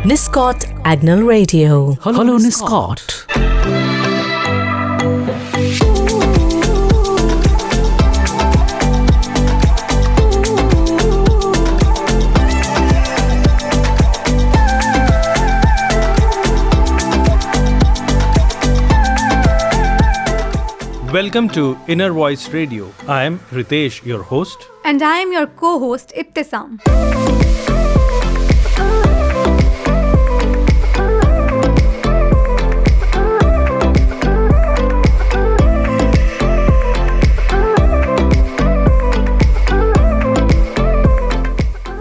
Niscot Agnel Radio. Hello, Niscot. Welcome to Inner Voice Radio. I am Ritesh, your host. And I am your co-host, Ibtisam.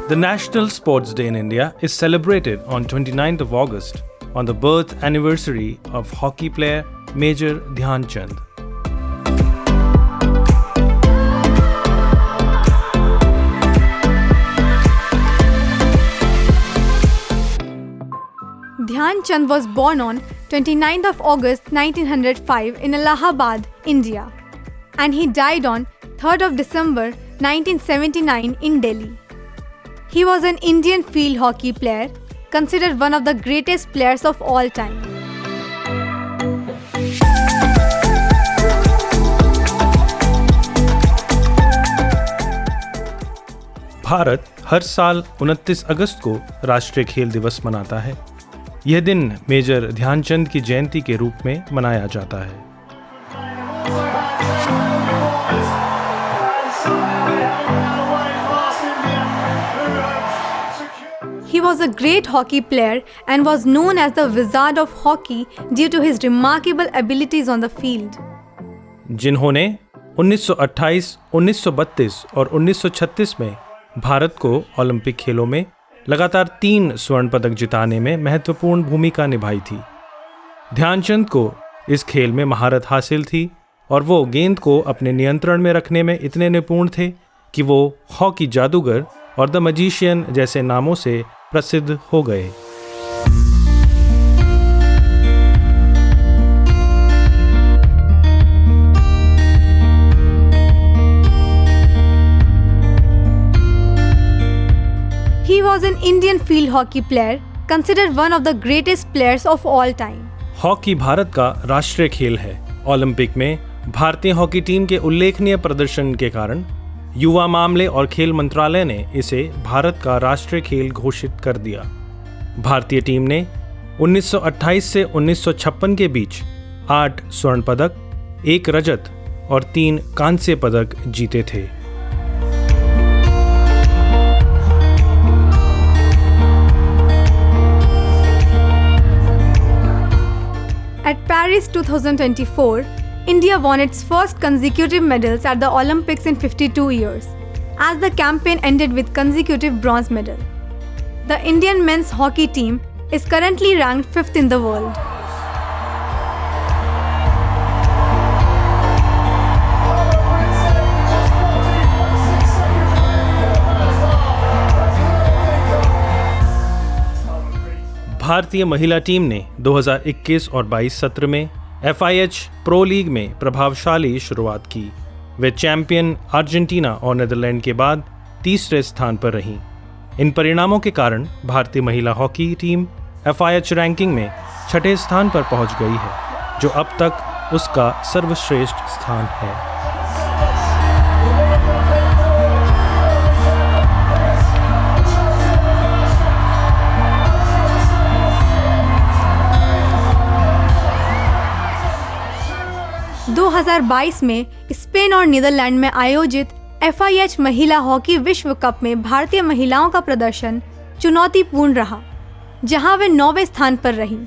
The National Sports Day in India is celebrated on 29th of August on the birth anniversary of hockey player Major Dhyan Chand. Dhyan Chand was born on 29th of August 1905 in Allahabad, India, and he died on 3rd of December 1979 in Delhi. He was an Indian field hockey player, considered one of the greatest players of all time. Bharat हर साल 29 अगस्त को राष्ट्रीय खेल दिवस मनाता है। यह दिन major Dhyanchand की जयंती के रूप में मनाया जाता है। He was a great hockey player and was known as the Wizard of Hockey due to his remarkable abilities on the field. जिन्होंने 1928, 1932 और 1936 में भारत को ओलंपिक खेलों में लगातार 3 स्वर्ण पदक जिताने में महत्वपूर्ण भूमिका निभाई थी। ध्यानचंद को इस खेल में महारत हासिल थी और वो गेंद को अपने नियंत्रण में रखने में इतने निपुण थे कि वो हॉकी जादूगर और द मैजिशियन जैसे नामों से प्रसिद्ध हो गए। He was an Indian field hockey player, considered one of the greatest players of all time. Hockey Bharat का राष्ट्रीय खेल है। ओलंपिक में भारतीय हॉकी टीम के उल्लेखनीय प्रदर्शन के कारण युवा मामले और खेल मंत्रालय ने इसे भारत का राष्ट्रीय खेल घोषित कर दिया। भारतीय टीम ने 1928 से 1956 के बीच 8 स्वर्ण पदक, 1 रजत और 3 कांस्य पदक जीते थे। At Paris 2024, India won its first consecutive medals at the Olympics in 52 years, as the campaign ended with consecutive bronze medal. The Indian men's hockey team is currently ranked 5th in the world. भारतीय महिला team ने 2021 और 22 सत्र में FIH pro league में प्रभावशाली शुरुआत की। वे चैंपियन अर्जेंटीना और नीदरलैंड के बाद तीसरे स्थान पर रहीं। इन परिणामों के कारण भारतीय महिला हॉकी टीम FIH रैंकिंग में 6ठे स्थान पर पहुंच गई है, जो अब तक उसका सर्वश्रेष्ठ स्थान है। दो 2022 में स्पेन और नीदरलैंड में आयोजित FIH महिला हॉकी विश्व कप में भारतीय महिलाओं का प्रदर्शन चुनौतीपूर्ण रहा, जहां वे 9वें स्थान पर रहीं।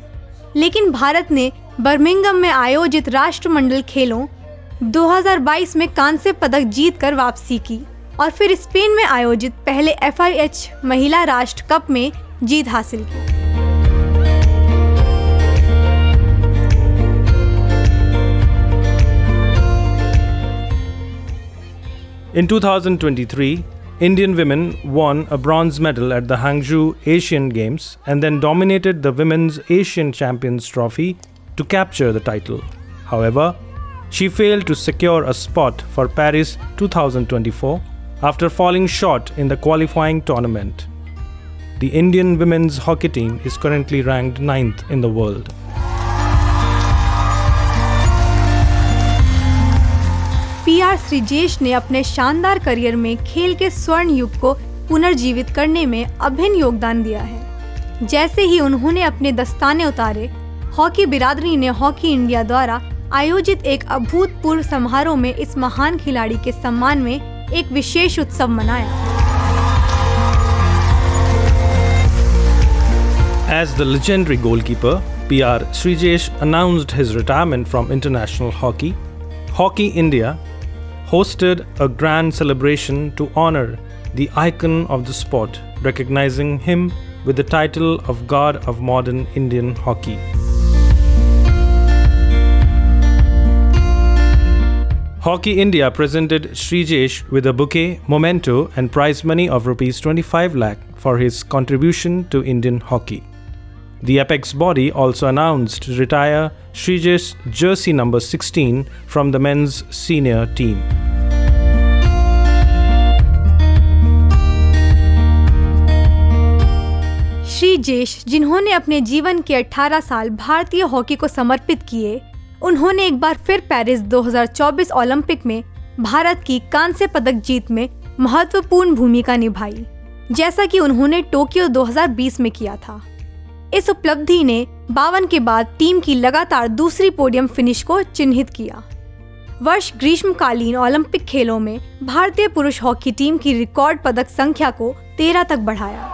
लेकिन भारत ने बर्मिंघम में आयोजित राष्ट्रमंडल खेलों 2022 में कांस्य पदक जीतकर वापसी की और फिर स्पेन में आयोजित पहले FIH महिला राष्ट्र कप में जीत हासिल की। In 2023, Indian women won a bronze medal at the Hangzhou Asian Games and then dominated the Women's Asian Champions Trophy to capture the title. However, she failed to secure a spot for Paris 2024 after falling short in the qualifying tournament. the Indian women's hockey team is currently ranked 9th in the world. PR Sreejesh ने अपने शानदार career में खेल के स्वर्ण युग को पुनर्जीवित करने में अभिन्न योगदान दिया है। जैसे ही उन्होंने अपने दस्ताने उतारे, हॉकी बिरादरी ने हॉकी इंडिया द्वारा आयोजित एक अभूतपूर्व समारोह में इस महान खिलाड़ी के सम्मान में एक विशेष उत्सव मनाया। As the legendary goalkeeper, PR Srijesh announced his retirement from international hockey. Hockey India hosted a grand celebration to honor the icon of the sport, recognizing him with the title of God of Modern Indian Hockey. Hockey India presented Srijesh with a bouquet, memento and prize money of Rs 25 lakh for his contribution to Indian hockey. The Apex body also announced to retire Srijesh's jersey number 16 from the men's senior team. Sreejesh, जिन्होंने अपने जीवन के 18 साल भारतीय hockey को समर्पित किए, उन्होंने एक बार फिर पेरिस 2024 ओलंपिक में भारत की कांस्य पदक जीत में महत्वपूर्ण भूमिका निभाई, जैसा कि उन्होंने टोक्यो 2020 में किया था। इस उपलब्धि ने 52 के बाद टीम की लगातार दूसरी पोडियम फिनिश को चिन्हित किया। वर्ष ग्रीष्मकालीन ओलंपिक खेलों में भारतीय पुरुष हॉकी टीम की रिकॉर्ड पदक संख्या को 13 तक बढ़ाया।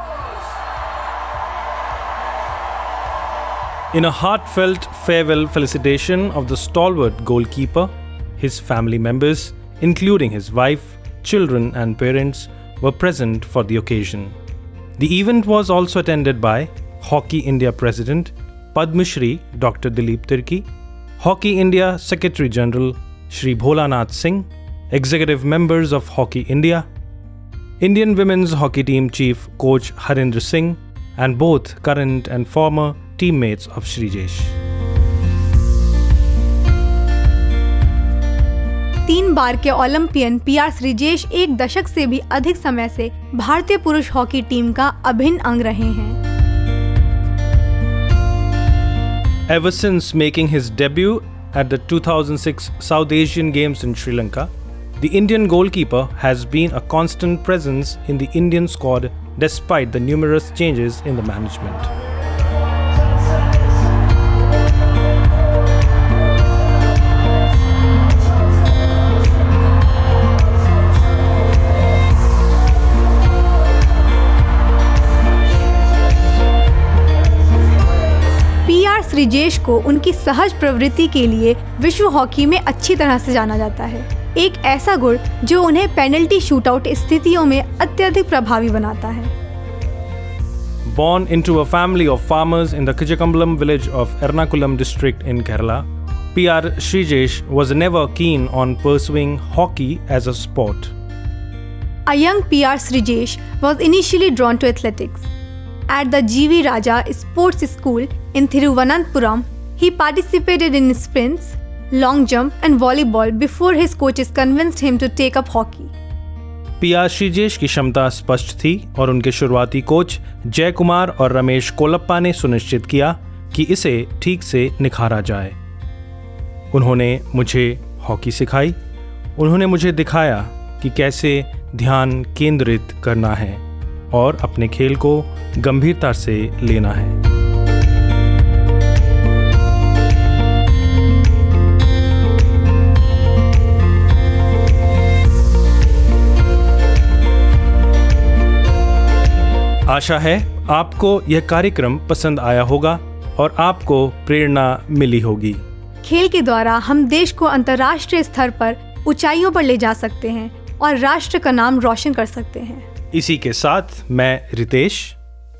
In a heartfelt farewell felicitation of the stalwart goalkeeper, his family members, including his wife, children and parents, were present for the occasion. The event was also attended by Hockey India President Padma Shri Dr. Dilip Tirki, Hockey India Secretary General Shri Bholanath Singh, executive members of Hockey India, Indian Women's Hockey Team Chief Coach Harinder Singh, and both current and former teammates of Srijesh. 3 बार के Olympian PR Sreejesh एक दशक से भी अधिक समय से भारतीय पुरुष हॉकी टीम का अभिन्न अंग रहे हैं। Ever since making his debut at the 2006 South Asian Games in Sri Lanka, the Indian goalkeeper has been a constant presence in the Indian squad despite the numerous changes in the management. Sreejesh को उनकी सहज प्रवृत्ति के लिए विश्व hockey में अच्छी तरह से जाना जाता है, एक ऐसा गुण जो उन्हें पेनल्टी शूटआउट स्थितियों में अत्यधिक प्रभावी बनाता है। Born into a family of farmers in the Kijakambalam village of Ernakulam district in Kerala, PR Srijesh was never keen on pursuing hockey as a sport. A young PR Srijesh was initially drawn to athletics. At the G.V. Raja Sports School in Thiruvananthapuram, he participated in sprints, long jump and volleyball before his coaches convinced him to take up hockey. PR Sreejesh की क्षमता स्पष्ट थी और उनके शुरुआती coach जय कुमार और रमेश कोलप्पा ने सुनिश्चित किया कि इसे ठीक से निखारा जाए। उन्होंने मुझे हॉकी सिखाई। उन्होंने मुझे दिखाया कि कैसे ध्यान केंद्रित करना है और अपने खेल को गंभीरता से लेना है। आशा है आपको यह कार्यक्रम पसंद आया होगा और आपको प्रेरणा मिली होगी। खेल के द्वारा हम देश को अंतर्राष्ट्रीय स्तर पर ऊंचाइयों पर ले जा सकते हैं और राष्ट्र का नाम रोशन कर सकते हैं। इसी के साथ मैं रितेश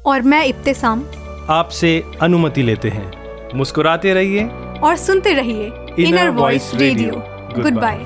और मैं इब्तिसाम आपसे अनुमति लेते हैं। मुस्कुराते रहिए और सुनते रहिए inner voice radio. Good bye.